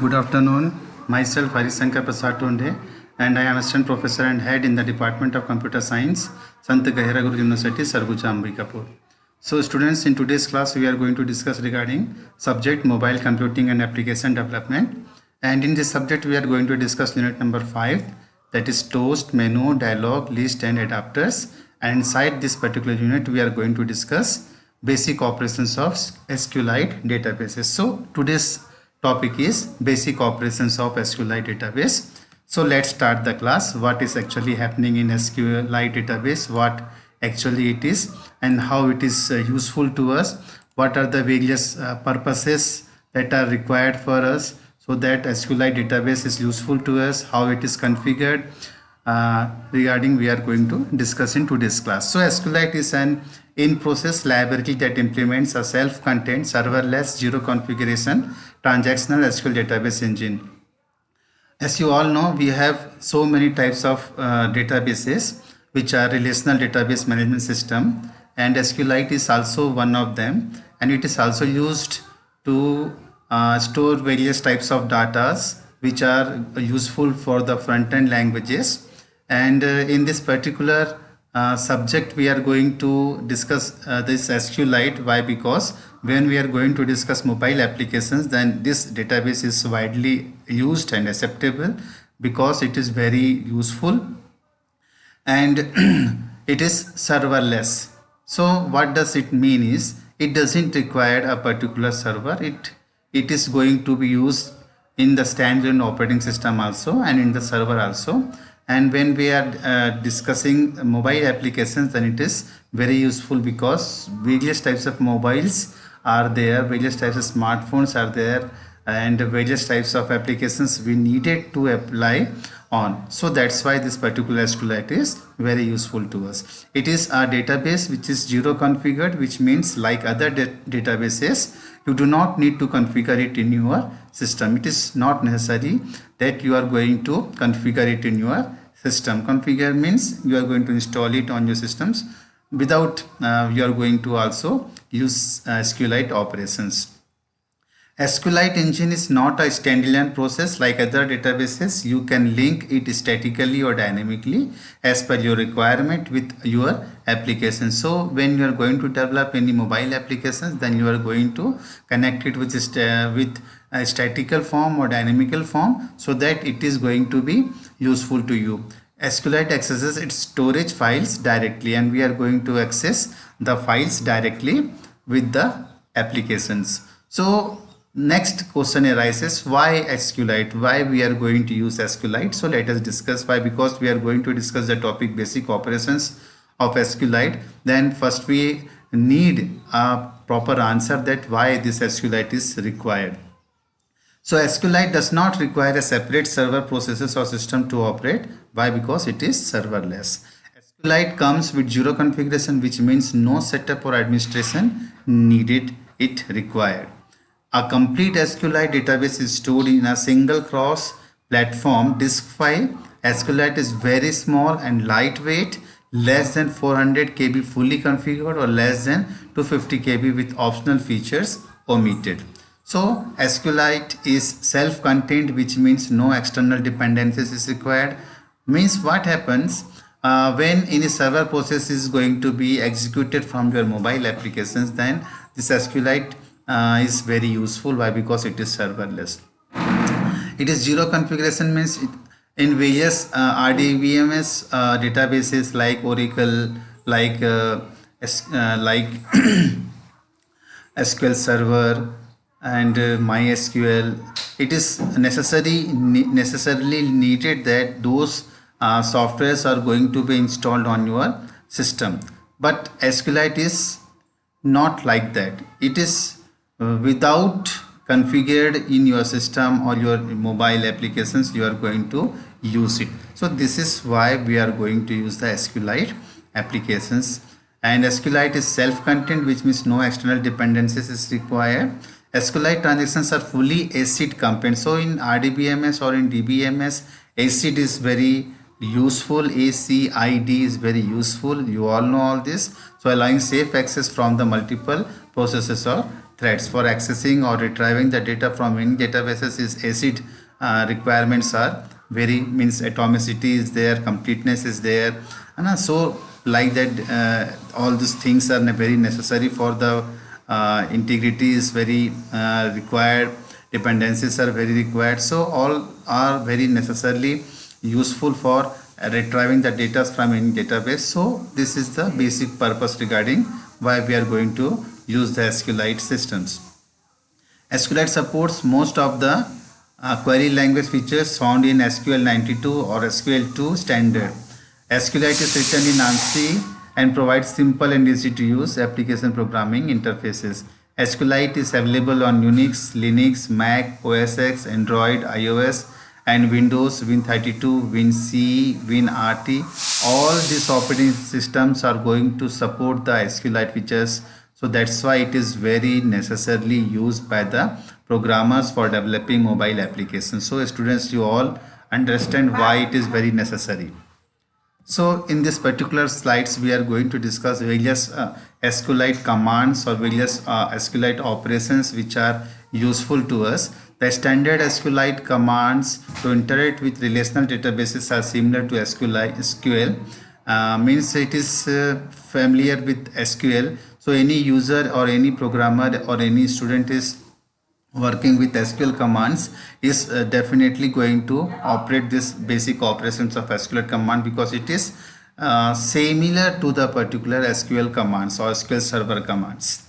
Good afternoon. Myself Harisankar Prasad Tunde, and I am assistant professor and head in the Department of Computer Science, Sant Gahira Guru University, Sarguja, Ambikapur. So students, in today's class we are going to discuss regarding subject mobile computing and application development. And in this subject we are going to discuss unit number 5, that is toast, menu, dialog, list and adapters. And inside this particular unit we are going to discuss basic operations of SQLite databases. So today's topic is basic operations of SQLite database. So let's start the class. What is actually happening in SQLite database, what actually it is, and how it is useful to us, what are the various purposes that are required for us so that SQLite database is useful to us, how it is configured, regarding we are going to discuss in today's class. So SQLite is an in-process library that implements a self-contained serverless zero configuration transactional SQL database engine. As you all know, we have so many types of databases which are relational database management system, and SQLite is also one of them, and it is also used to store various types of data which are useful for the front-end languages. And in this particular subject we are going to discuss this SQLite. Why? Because when we are going to discuss mobile applications, then this database is widely used and acceptable because it is very useful and it is serverless. So what does it mean is it doesn't require a particular server. It is going to be used in the standalone operating system also and in the server also. And when we are discussing mobile applications, then it is very useful because various types of mobiles are there, various types of smartphones are there, and various types of applications we needed to apply on. So that's why this particular SQLite is very useful to us. It is a database which is zero configured, which means like other databases, you do not need to configure it in your system. It is not necessary that you are going to configure it in your system. Configure means you are going to install it on your systems without you are going to also use SQLite operations. SQLite engine is not a standalone process like other databases. You can link it statically or dynamically as per your requirement with your application. So when you are going to develop any mobile applications, then you are going to connect it with a statical form or dynamical form so that it is going to be useful to you. SQLite accesses its storage files directly, and we are going to access the files directly with the applications. So next question arises, why SQLite? Why we are going to use SQLite? So let us discuss why. Because we are going to discuss the topic basic operations of SQLite. Then first we need a proper answer that why this SQLite is required. So SQLite does not require a separate server processes or system to operate. Why? Because it is serverless. SQLite comes with zero configuration, which means no setup or administration needed, it required. A complete SQLite database is stored in a single cross-platform disk file. SQLite is very small and lightweight, less than 400 KB fully configured or less than 250 KB with optional features omitted. So SQLite is self-contained, which means no external dependencies is required. Means what happens when any server process is going to be executed from your mobile applications, then this SQLite is very useful. Why? Because it is serverless. It is zero configuration means in various RDBMS databases like Oracle, like SQL Server and MySQL, it is necessarily needed that those softwares are going to be installed on your system. But SQLite is not like that. It is without configured in your system or your mobile applications, you are going to use it. So this is why we are going to use the SQLite applications. And SQLite is self-contained, which means no external dependencies is required. SQLite transactions are fully ACID compliant. So in RDBMS or in DBMS, ACID is very useful. ACID is very useful. You all know all this. So allowing safe access from the multiple processes or threads. For accessing or retrieving the data from any databases is ACID requirements are very means atomicity is there, completeness is there, and so like that all these things are very necessary for the integrity is very required, dependencies are very required, so all are very necessarily useful for retrieving the data from any database. So this is the basic purpose regarding why we are going to use the SQLite systems. SQLite supports most of the query language features found in SQL 92 or SQL2 standard. SQLite is written in ANSI and provides simple and easy to use application programming interfaces. SQLite is available on Unix, Linux, Mac, OS X, Android, iOS, and Windows, Win32, WinCE, WinRT. All these operating systems are going to support the SQLite features. So that's why it is very necessarily used by the programmers for developing mobile applications. So students, you all understand why it is very necessary. So in this particular slides, we are going to discuss various SQLite commands or various SQLite operations which are useful to us. The standard SQLite commands to interact with relational databases are similar to SQL. Means it is familiar with SQL. So any user or any programmer or any student is working with SQL commands is definitely going to operate this basic operations of SQL command, because it is similar to the particular SQL commands or SQL server commands.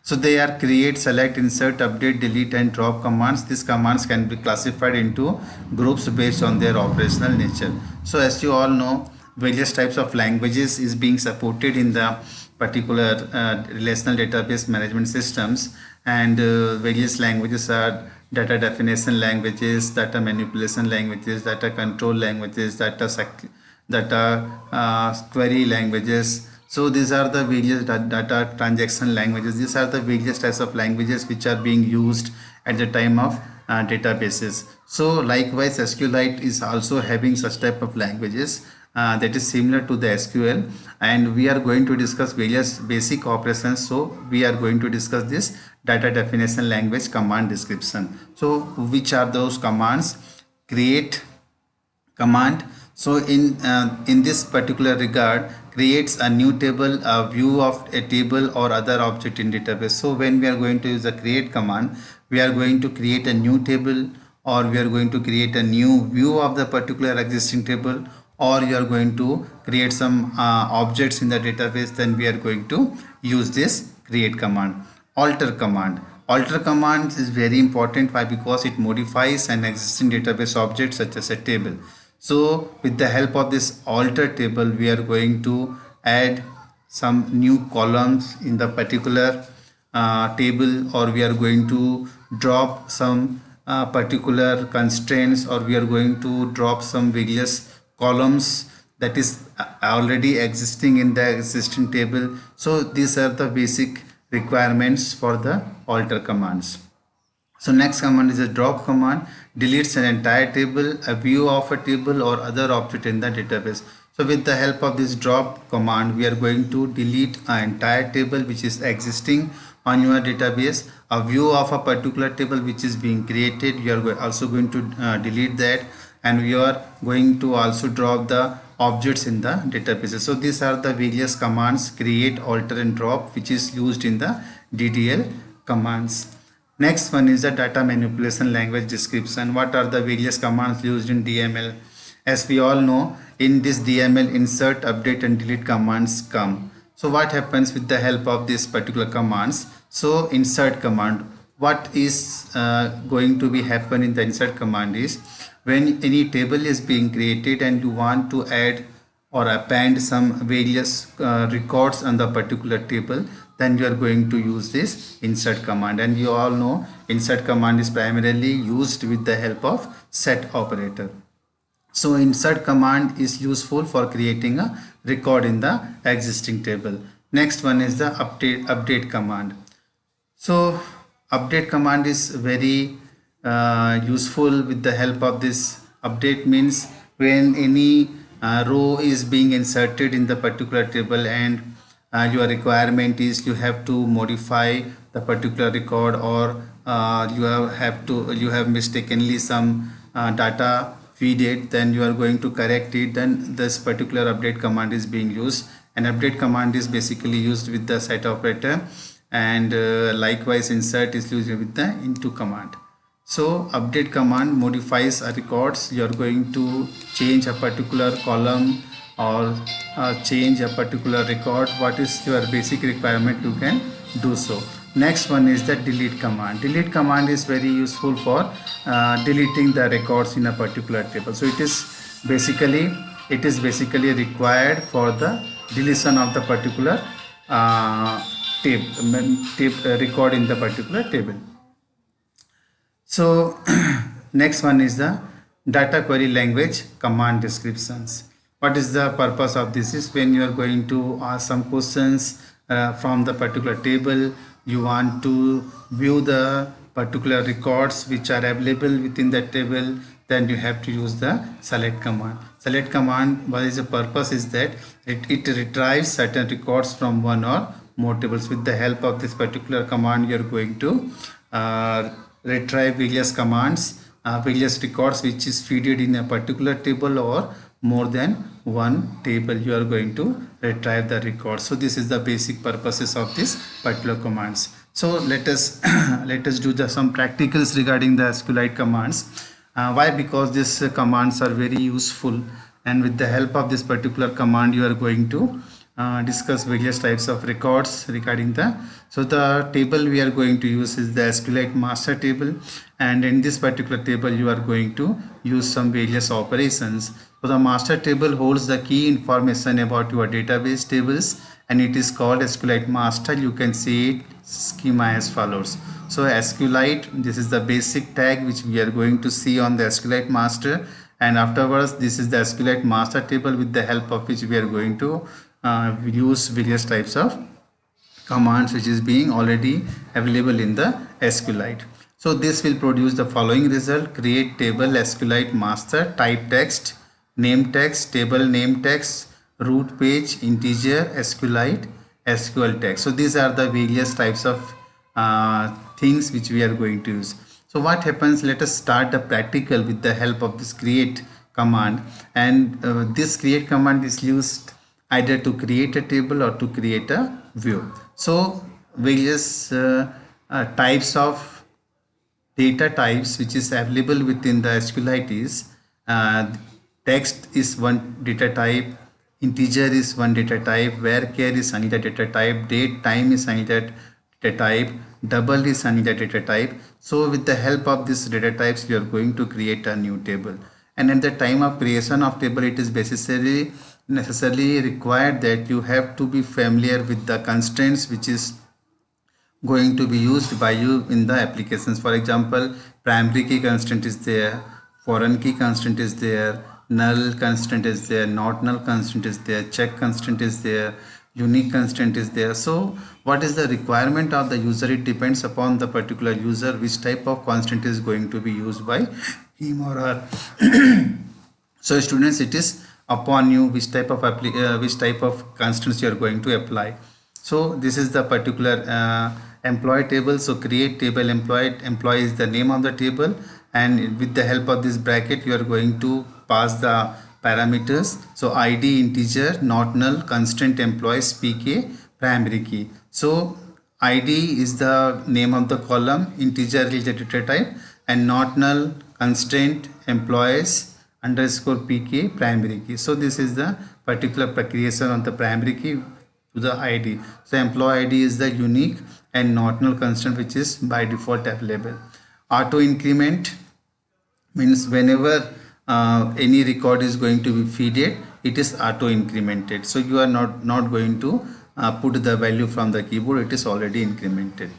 So they are create, select, insert, update, delete and drop commands. These commands can be classified into groups based on their operational nature. So as you all know, various types of languages is being supported in the particular relational database management systems, and various languages are data definition languages, data manipulation languages, data control languages, data query languages. So these are the various data transaction languages. These are the various types of languages which are being used at the time of databases. So likewise, SQLite is also having such type of languages that is similar to the SQL, and we are going to discuss various basic operations. So we are going to discuss this data definition language command description. So which are those commands? Create command. So in this particular regard, creates a new table, a view of a table or other object in database. So when we are going to use the create command, we are going to create a new table, or we are going to create a new view of the particular existing table, or you are going to create some objects in the database. Then we are going to use this create command. Alter command. Alter command is very important. Why? Because it modifies an existing database object such as a table. So with the help of this alter table, we are going to add some new columns in the particular table, or we are going to drop some particular constraints, or we are going to drop some various columns that is already existing in the existing table. So these are the basic requirements for the alter commands. So next command is a drop command. Deletes an entire table, a view of a table or other object in the database. So with the help of this drop command, we are going to delete an entire table which is existing on your database, a view of a particular table which is being created. You are also going to delete that, and we are going to also drop the objects in the databases. So these are the various commands: create, alter and drop, which is used in the DDL commands. Next one is the data manipulation language description. What are the various commands used in DML? As we all know, in this DML, insert, update and delete commands come. So what happens with the help of these particular commands? So insert command, what is going to be happen in the insert command is, when any table is being created and you want to add or append some various records on the particular table, then you are going to use this insert command. And you all know insert command is primarily used with the help of set operator. So insert command is useful for creating a record in the existing table. Next one is the update command. So update command is very useful with the help of this. Update means when any row is being inserted in the particular table, and your requirement is you have to modify the particular record, or you have mistakenly some data feed it, then you are going to correct it, then this particular update command is being used. And update command is basically used with the set operator, and likewise insert is used with the into command. So update command modifies a records. You are going to change a particular column or change a particular record. What is your basic requirement, you can do so. Next one is the delete command. Delete command is very useful for deleting the records in a particular table. So it is basically required for the deletion of the particular record in the particular table. So next one is the data query language command descriptions. What is the purpose of this? Is when you are going to ask some questions from the particular table, you want to view the particular records which are available within that table, then you have to use the select command. Select command, what is the purpose is that it retrieves certain records from one or more tables. With the help of this particular command, you are going to retrieve various commands, various records which is feeded in a particular table or more than one table. You are going to retrieve the record. So this is the basic purposes of this particular commands. So let us do some practicals regarding the SQLite commands. Why? Because these commands are very useful, and with the help of this particular command you are going to discuss various types of records regarding the table we are going to use is the SQLite master table, and in this particular table you are going to use some various operations. So the master table holds the key information about your database tables, and it is called SQLite master. You can see it schema as follows. So SQLite, this is the basic tag which we are going to see on the SQLite master, and afterwards this is the SQLite master table with the help of which we are going to use various types of commands which is being already available in the SQLite. So this will produce the following result: create table SQLite master, type text, name text, table name text, root page, integer, SQLite, SQL text. So these are the various types of things which we are going to use. So what happens, let us start the practical with the help of this create command, and this create command is used either to create a table or to create a view. So various types of data types which is available within the SQLite is text is one data type, integer is one data type, varchar is another data type, date time is another data type, double is another data type. So with the help of these data types you are going to create a new table, and at the time of creation of table it is necessarily required that you have to be familiar with the constraints which is going to be used by you in the applications. For example, primary key constraint is there, foreign key constraint is there, null constraint is there, not null constraint is there, check constraint is there, unique constraint is there. So what is the requirement of the user? It depends upon the particular user which type of constraint is going to be used by him or her. So students, it is upon you which type of constraints you are going to apply. So this is the particular employee table. So create table employee is the name of the table, and with the help of this bracket you are going to pass the parameters. So id integer, not null, constraint employees, pk, primary key. So id is the name of the column, integer is the data type, and not null, constraint employees underscore pk, primary key. So this is the particular creation of the primary key to the id. So employee id is the unique and not null constraint which is by default available. Auto increment means whenever any record is going to be fed, it is auto incremented. So you are not going to put the value from the keyboard, it is already incremented.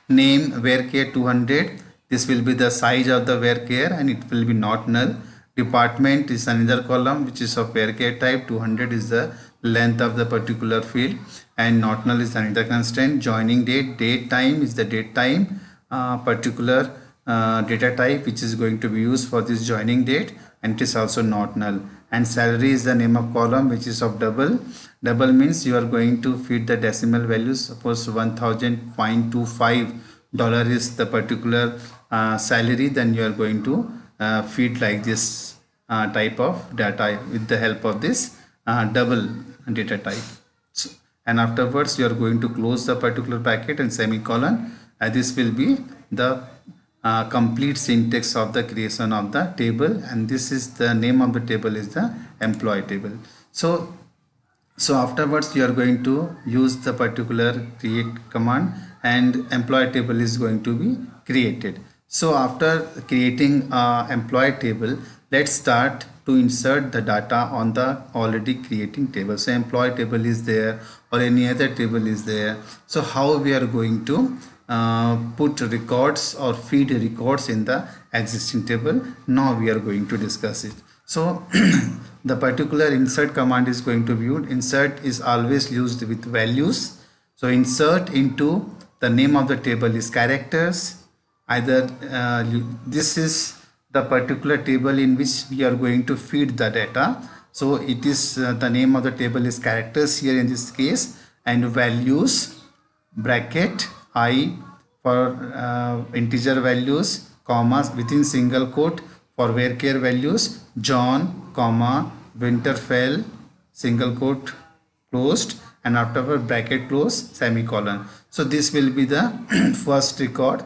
Name varchar 200, this will be the size of the varchar and it will be not null. Department is another column which is of varchar type, 200 is the length of the particular field, and not null is another constraint. Joining date, date time is the date time particular data type which is going to be used for this joining date, and it is also not null. And salary is the name of column which is of double Double means you are going to feed the decimal values. Suppose 1000.25 dollar is the particular salary, then you are going to feed like this type of data with the help of this double data type. So, and afterwards you are going to close the particular bracket and semicolon. This will be the complete syntax of the creation of the table, and this is the name of the table is the employee table. So afterwards you are going to use the particular create command and employee table is going to be created. So after creating employee table, let's start to insert the data on the already creating table. So employee table is there or any other table is there. So how we are going to put records or feed records in the existing table, now we are going to discuss it. So the particular insert command is going to be used. Insert is always used with values. So insert into the name of the table is characters. Either this is the particular table in which we are going to feed the data. So it is the name of the table is characters here in this case, and values bracket I for integer values, commas within single quote for varchar values, John, comma Winterfell, single quote closed, and afterward bracket close, semicolon. So this will be the first record.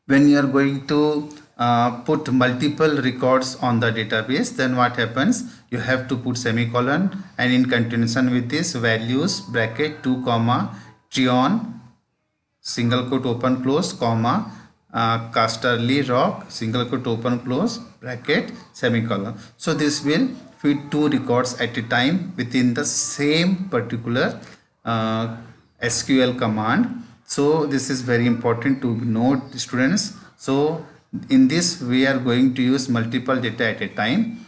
When you are going to put multiple records on the database, then what happens, you have to put semicolon, and in continuation with this values bracket 2 comma Trion, single quote open close, comma Casterly Rock, single quote open close bracket semicolon. So this will feed 2 records at a time within the same particular SQL command. So this is very important to note, students. So in this we are going to use multiple data at a time.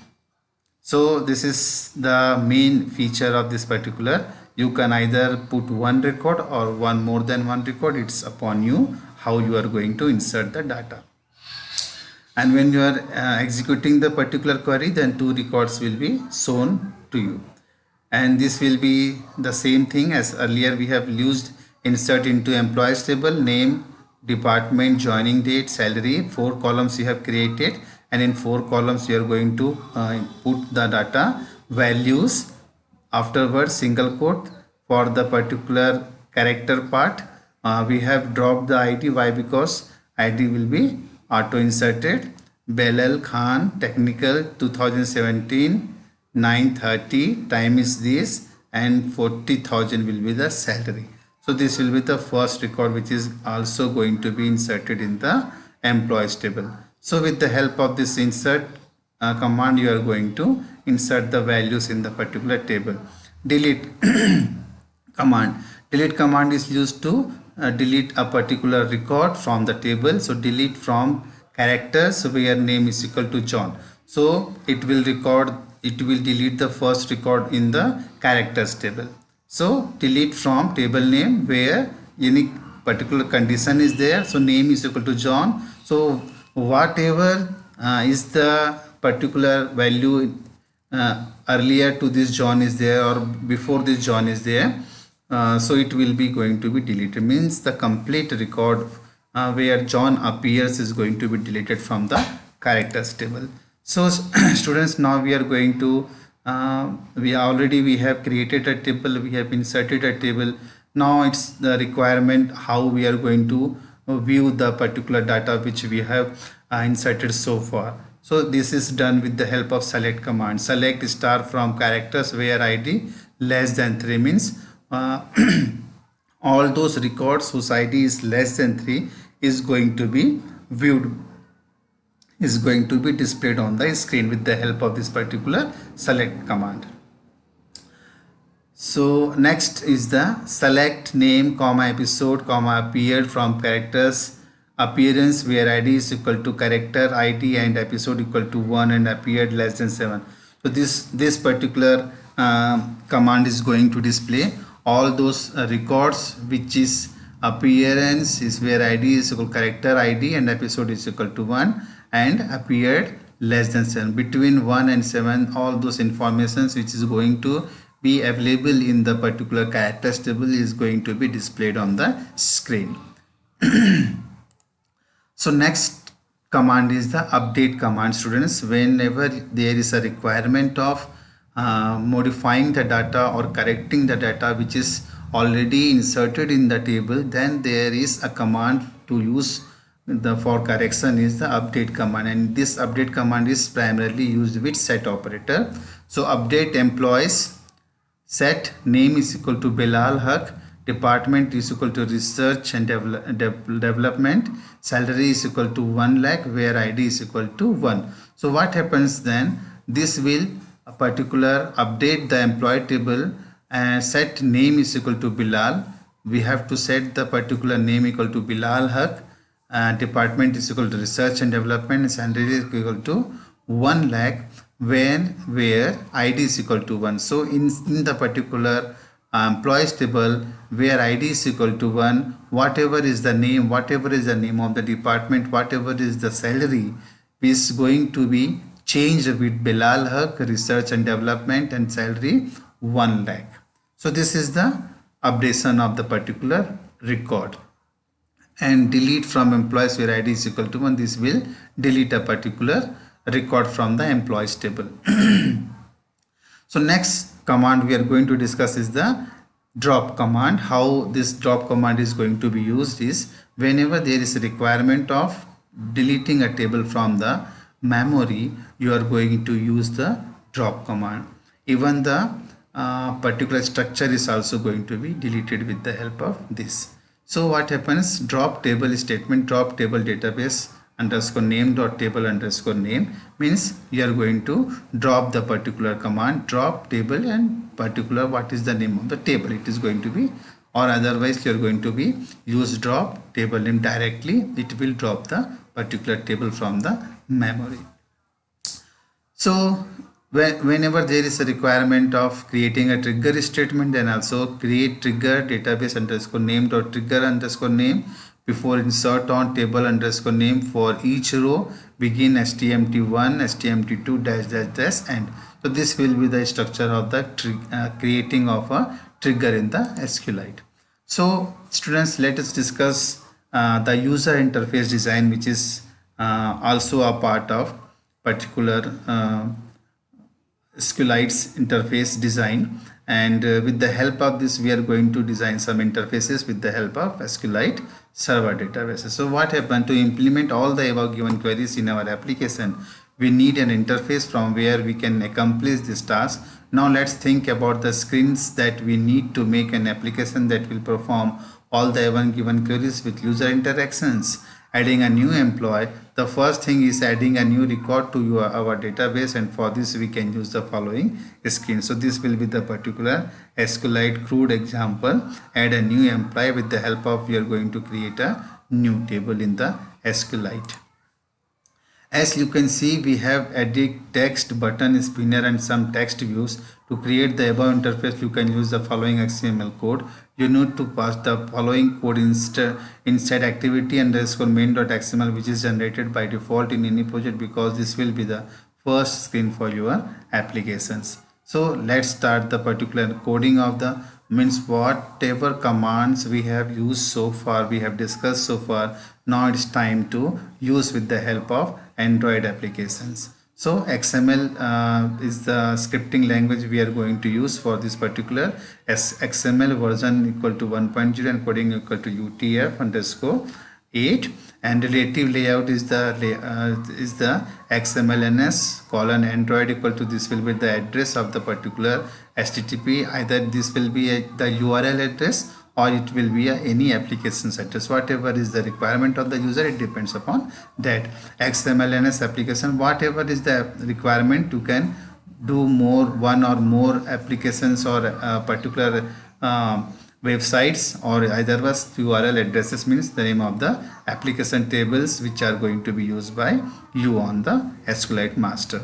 So this is the main feature of this particular. You can either put one record or one more than one record. It's upon you how you are going to insert the data. And when you are executing the particular query, then 2 records will be shown to you. And this will be the same thing as earlier we have used. Insert into employees table, name, department, joining date, salary. 4 columns you have created, and in 4 columns you are going to put the data, values, afterwards single quote for the particular character part. We have dropped the ID. Why? Because ID will be auto inserted. Belal Khan, technical, 2017, 9:30, time is this, and 40,000 will be the salary. So this will be the first record which is also going to be inserted in the employees table. So with the help of this insert command, you are going to insert the values in the particular table. Delete command. Delete command is used to delete a particular record from the table. So delete from characters where name is equal to John. So it will delete the first record in the characters table. So delete from table name where any particular condition is there. So name is equal to John. So whatever is the particular value earlier to this John is there or before this John is there, so it will be going to be deleted. Means the complete record where John appears is going to be deleted from the characters table. So students, now we are going to we have created a table, we have inserted a table. Now it's the requirement how we are going to view the particular data which we have inserted so far. So this is done with the help of select command. Select star from characters where ID less than 3 means all those records whose ID is less than 3 is going to be viewed, is going to be displayed on the screen with the help of this particular select command. So next is the select name, comma episode, comma appeared from characters, appearance where ID is equal to character ID and episode equal to 1 and appeared less than 7. So this particular command is going to display all those records which is appearance is where ID is equal to character ID and episode is equal to 1 and appeared less than 7. Between 1 and 7, all those informations which is going to be available in the particular characters table is going to be displayed on the screen. So next command is the update command, students. Whenever there is a requirement of modifying the data or correcting the data which is already inserted in the table, then there is a command to use for correction is the update command, and this update command is primarily used with set operator. So update employees, set name is equal to Bilal Haq, department is equal to research and development, salary is equal to 1 lakh, where ID is equal to 1. So what happens then, this will a particular update the employee table and set name is equal to Bilal. We have to set the particular name equal to Bilal Haq, department is equal to research and development, salary is equal to 1 lakh, where ID is equal to 1. So in the particular employees table where ID is equal to 1, whatever is the name of the department, whatever is the salary is going to be changed with Bilal Haq, research and development, and salary 1 lakh. So this is the updation of the particular record. And delete from employees where ID is equal to 1, this will delete a particular record from the employees table. So next command we are going to discuss is the drop command. How this drop command is going to be used is whenever there is a requirement of deleting a table from the memory, you are going to use the drop command. Even the particular structure is also going to be deleted with the help of this. So what happens, drop table statement, drop table database underscore name dot table underscore name means you are going to drop the particular command, drop table and particular what is the name of the table it is going to be, or otherwise you are going to be use drop table name directly, it will drop the particular table from the memory. So whenever there is a requirement of creating a trigger statement, then also create trigger database underscore name dot trigger underscore name before insert on table underscore name for each row, begin stmt1 stmt2 dash dash dash end. So this will be the structure of the creating of a trigger in the SQLite. So students, let us discuss the user interface design, which is also a part of particular SQLite's interface design, and with the help of this we are going to design some interfaces with the help of SQLite server databases. So what happened, to implement all the above given queries in our application, we need an interface from where we can accomplish this task. Now let's think about the screens that we need to make an application that will perform all the above given queries with user interactions. Adding a new employee, the first thing is adding a new record to our database, and for this we can use the following screen. So this will be the particular SQLite crude example. Add a new employee, with the help of we are going to create a new table in the SQLite. As you can see, we have edit, text, button, spinner and some text views. To create the above interface, you can use the following XML code. You need to pass the following code inside activity underscore main.xml, which is generated by default in any project, because this will be the first screen for your applications. So let's start the particular coding of the means whatever commands we have used so far, we have discussed so far. Now it's time to use with the help of Android applications. So XML is the scripting language we are going to use for this particular XML version equal to 1.0 and coding equal to UTF_8, and relative layout is the XMLNS colon Android equal to, this will be the address of the particular HTTP. Either this will be the URL address or it will be any application's address. Whatever is the requirement of the user, it depends upon that. XMLNS application, whatever is the requirement, you can do one or more applications or particular websites, or either was URL addresses means the name of the application tables which are going to be used by you on the SQLite master.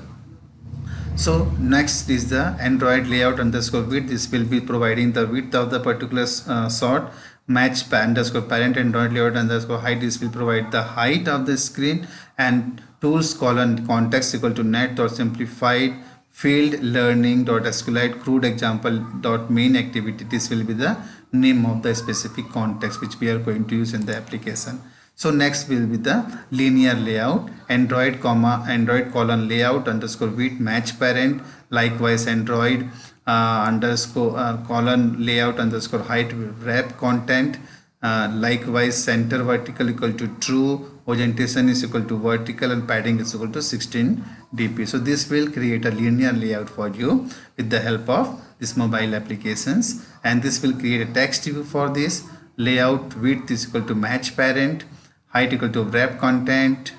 So next is the Android layout underscore width. This will be providing the width of the particular sort. Match underscore parent Android layout underscore height. This will provide the height of the screen. And tools colon context equal to net or simplified field learning dot SQLite crude example dot main activity. This will be the name of the specific context which we are going to use in the application. So next will be the linear layout, Android comma Android colon layout underscore with match parent. Likewise Android underscore colon layout underscore height wrap content. Likewise center vertical equal to true, orientation is equal to vertical, and padding is equal to 16 dp. So this will create a linear layout for you with the help of this mobile applications, and this will create a text view for this. Layout width is equal to match parent, height equal to wrap content,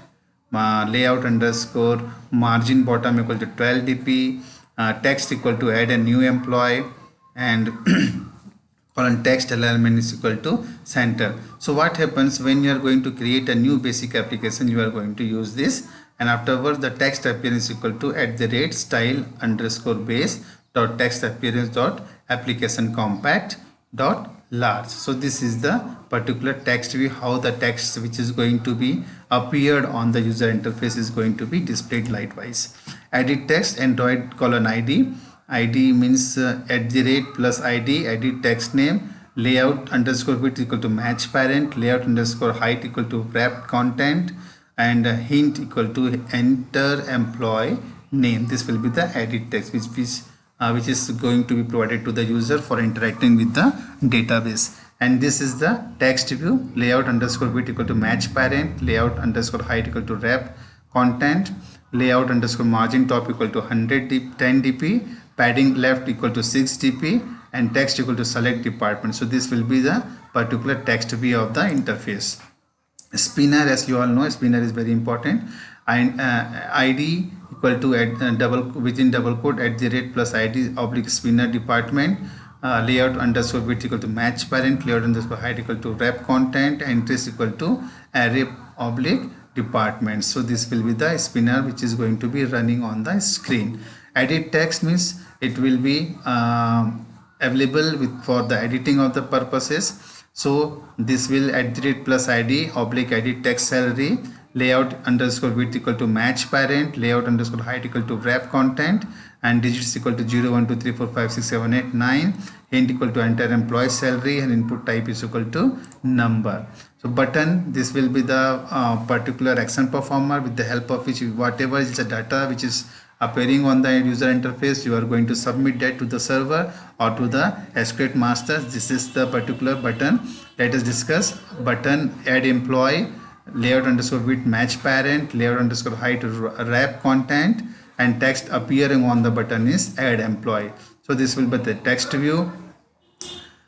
layout underscore margin bottom equal to 12 dp, text equal to add a new employee, and colon text alignment is equal to center. So what happens when you are going to create a new basic application, you are going to use this, and afterwards the text appearance equal to @style underscore base dot text appearance dot application compact dot large. So this is the particular text view, how the text which is going to be appeared on the user interface is going to be displayed lightwise. Edit text Android colon id. ID means @ plus ID, edit text name, layout underscore width equal to match parent, layout underscore height equal to wrap content, and hint equal to enter employee name. This will be the edit text which is going to be provided to the user for interacting with the database. And this is the text view, layout underscore width equal to match parent, layout underscore height equal to wrap content, layout underscore margin top equal to 10 dp, padding left equal to 6 dp, and text equal to select department. So this will be the particular text view of the interface. Spinner, as you all know, spinner is very important, and id equal to within double quote @ plus id oblique spinner department, layout underscore width equal to match parent, layout underscore height equal to wrap content, entries equal to array oblique department. So this will be the spinner which is going to be running on the screen. Edit text means it will be available for the editing of the purposes. So this will @ plus id oblique edit text salary, layout underscore width equal to match parent, layout underscore height equal to wrap content, and digits equal to 0 1 2 3 4 5 6 7 8 9, hint equal to enter employee salary, and input type is equal to number. So button, this will be the particular action performer with the help of which whatever is the data which is appearing on the user interface, you are going to submit that to the server or to the SQLite master. This is the particular button. Let us discuss button add employee, layout underscore width match parent, layout underscore height wrap content, and text appearing on the button is add employee. So this will be the text view,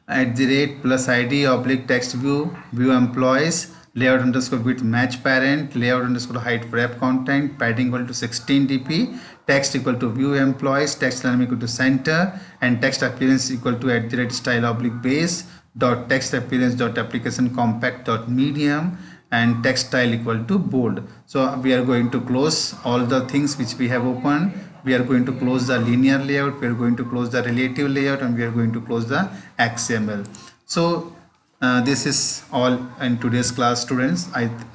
@ plus id oblique text view, view employees, layout underscore width match parent, layout underscore height wrap content, padding equal to 16 dp, text equal to view employees, text alignment equal to center, and text appearance equal to @style oblique base dot text appearance dot application compact dot medium, and text style equal to bold. So we are going to close all the things which we have opened. We are going to close the linear layout, we are going to close the relative layout, and we are going to close the XML. So this is all in today's class, students.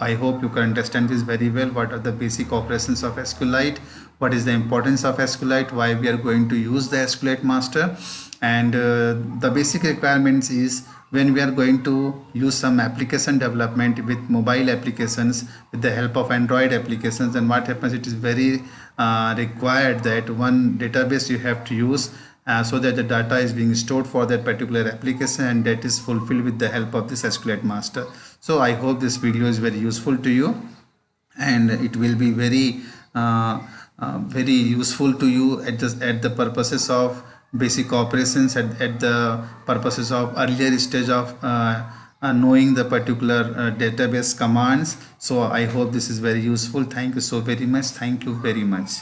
I hope you can understand this very well. What are the basic operations of SQLite, what is the importance of SQLite, why we are going to use the SQLite master, and the basic requirements is when we are going to use some application development with mobile applications with the help of Android applications, and what happens, it is very required that one database you have to use so that the data is being stored for that particular application, and that is fulfilled with the help of this SQLite master. So I hope this video is very useful to you, and it will be very very useful to you at the purposes of basic operations, at the purposes of earlier stage of knowing the particular database commands. So I hope this is very useful. Thank you so very much. Thank you very much.